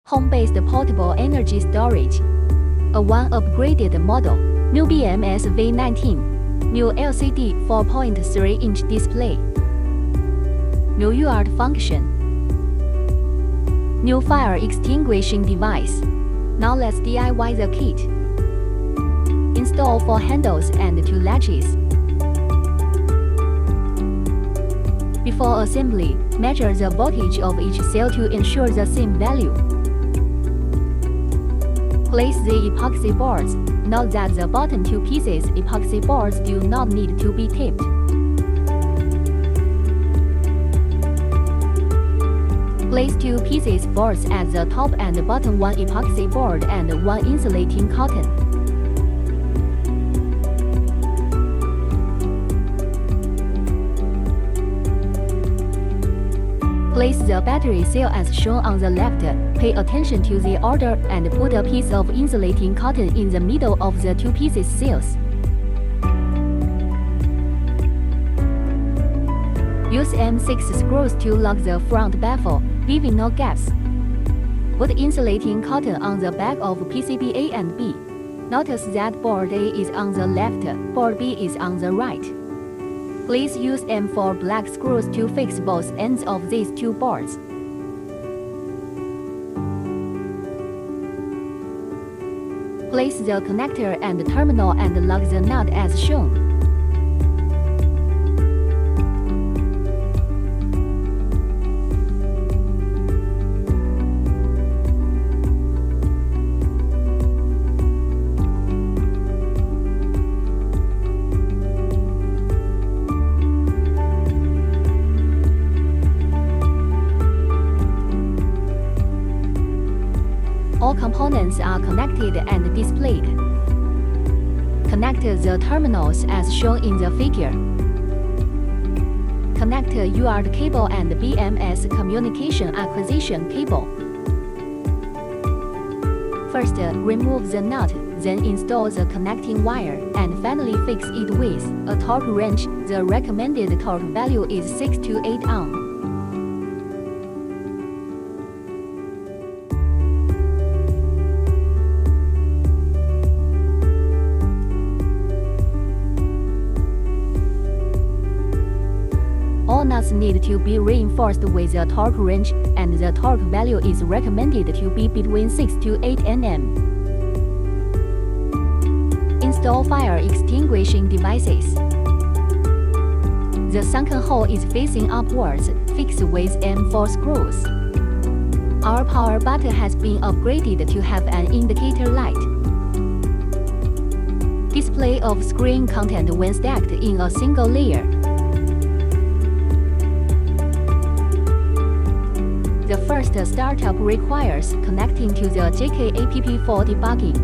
home-based portable energy storage. A one upgraded model. New BMS V19. New LCD 4.3-inch display. New UART function. New fire extinguishing device. Now let's DIY the kit. Install 4 handles and 2 latches. Before assembly, measure the voltage of each cell to ensure the same value. Place the epoxy boards. Note that the bottom 2 pieces epoxy boards do not need to be taped. Place 2 pieces boards at the top and bottom, 1 epoxy board and 1 insulating cotton. Place the battery cell as shown on the left. Pay attention to the order and put a piece of insulating cotton in the middle of the 2 pieces cells. Use M6 screws to lock the front baffle, leaving no gaps. Put insulating cotton on the back of PCB A and B. Notice that board A is on the left, board B is on the right. Please use M4 black screws to fix both ends of these 2 boards. Place the connector and terminal and lock the nut as shown. All components are connected and displayed. Connect the terminals as shown in the figure. Connect UART cable and BMS communication acquisition cable. First, remove the nut, then install the connecting wire, and finally fix it with a torque wrench. The recommended torque value is 6 to 8 ohm. All nuts need to be reinforced with a torque wrench, and the torque value is recommended to be between 6 to 8 Nm. Install fire extinguishing devices. The sunken hole is facing upwards, fixed with M4 screws. Our power button has been upgraded to have an indicator light. Display of screen content when stacked in a single layer. The first startup requires connecting to the JK PB2A16S20P+4.3inch debugging.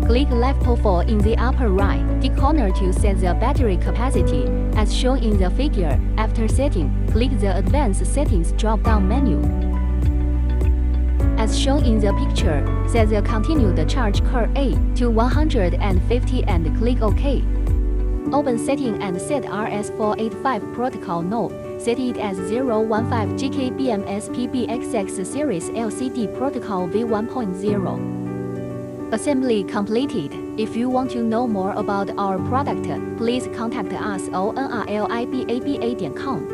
Click LiFePo4 in the upper right corner to set the battery capacity, as shown in the figure. After setting, click the Advanced Settings drop-down menu. As shown in the picture, set the continued charge curve A to 150 and click OK. Open setting and set RS485 protocol node. Set it as 015 JK BMS PB2A16S20P+4.3inch series LCD protocol V1.0. Assembly completed. If you want to know more about our product, please contact us on nrlibaba.com.